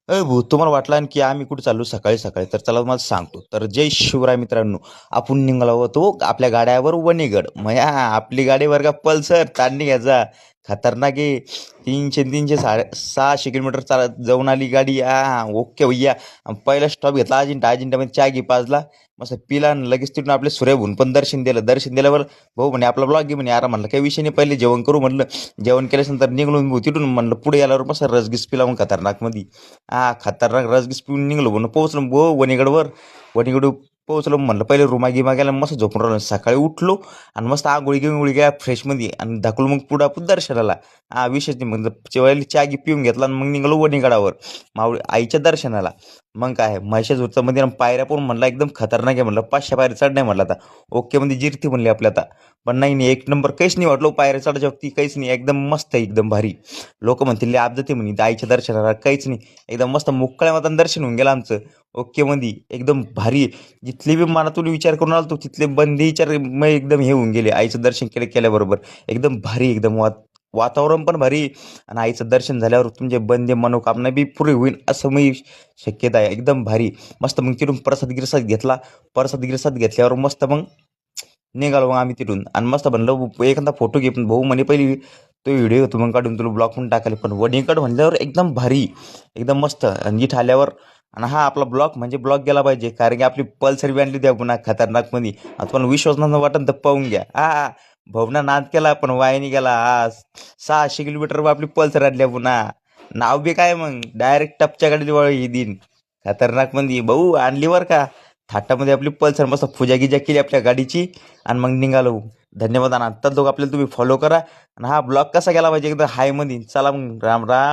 भाऊ तुम्हाला वाटलं की आम्ही कुठे चाललो सकाळी सकाळी, तर चला तुम्हाला सांगतो. तर जय शिवराय मित्रांनो, आपण निघालो होतो आपल्या गाड्यावर वणीगड. आपली गाडी बरं का पल्सर तांडी घ्यायचा. खतरनाक आहे. 300 600 किलोमीटर चालत जाऊन आली गाडी. ओके भैया. पहिला स्टॉप घेतला अजिंठा. अजिंठामध्ये चहा घी पाजला, मस्त पिला आणि लगेच तिथून आपले सूर्यभून पण दर्शन दिलं. दर्शन दिल्यावर भाऊ म्हणे आपला ब्लॉग घे म्हणे. यार म्हणलं काही विषय नाही, पहिले जेवण करू म्हणलं. जेवण केल्यानंतर निघलो भाऊ तिथून. म्हणलं पुढे गेल्यावर मस्त रसगीस पिला मग खतरनाकमध्ये. खतरनाक रसगीस पिऊन निघलो म्हणून पोहोचलो वणीगडवर. वणीगड पोहोचलो म्हणलं पहिले रुमा गिमा गेला, मस्त झोपून राहिलो. सकाळी उठलो आणि मस्त आंघोळी गिंगोळी घ्या फ्रेशमध्ये आणि ढकलू मग पुढं आपण दर्शनाला. विशेष नाही म्हणजे जेवायला चहा गी पिऊन घेतला आणि मग निघालो वणीगडावर माऊळी आईच्या दर्शनाला. मग काय महिषासुरचं मंदिर आणि पायऱ्या पण म्हणलं एकदम खतरनाक आहे. म्हणलं 500 पायऱ्या चढ नाही म्हणलं आता. ओके म्हणजे जिरती म्हणली आपल्या आता. पण नाही नाही, एक नंबर काहीच नाही वाटलो पायऱ्या चढच्या वक्ती, काहीच नाही. एकदम मस्त आहे, एकदम भारी. लोक म्हणतील लय अब्जती म्हणे आईच्या दर्शनाला, काहीच नाही. एकदम मस्त मोकळ्या मतानं दर्शन होऊन गेलं आमचं. ओके मध्ये एकदम भारी. जिथले बी मनातून विचार करून आलो तिथले बंदी विचार मग एकदम हे होऊन गेले आईचं दर्शन केल्याबरोबर. एकदम भारी, एकदम वातावरण पण भारी. आणि आईचं दर्शन झाल्यावर तुमचे बंदे मनोकामना बी पुरी होईल असं मी शक्यता आहे. एकदम भारी. मस्त मग तिथून प्रसाद गिरसाद घेतला. प्रसाद गिरसाद घेतल्यावर मस्त मग निघालो मग आम्ही तिथून. आणि मस्त म्हणलं एखादा फोटो घे. पण भाऊ म्हणे पहिली तो व्हिडिओ होतो मग काढून तुला ब्लॉग पण टाकायला. पण वणीगड म्हणल्यावर एकदम भारी, एकदम मस्त. आणि इथं आल्यावर आणि आपला ब्लॉग म्हणजे ब्लॉग गेला पाहिजे, कारण की आपली पल्सर बी आणली द्या पुन्हा खतरनाकमध्ये. आता तुम्हाला विश्वास नसं वाटत तर पाहून घ्या. भाऊना नाद केला पण वायाने गेला. 600 किलोमीटर आपली पल्सर आणल्या पुन्हा. नाव बी काय मग डायरेक्ट टपच्या गाडीला ही दिन खतरनाकमध्ये भाऊ आणली बरं का. थाटामध्ये आपली पल्सर मस्त पूजा गिजा केली आपल्या गाडीची आणि मग निघालो. धन्यवाद. आणि आत्ता लोक आपल्याला तुम्ही फॉलो करा. आणि ब्लॉग कसा गेला पाहिजे एकदम हायमध्ये. चला मग राम राम.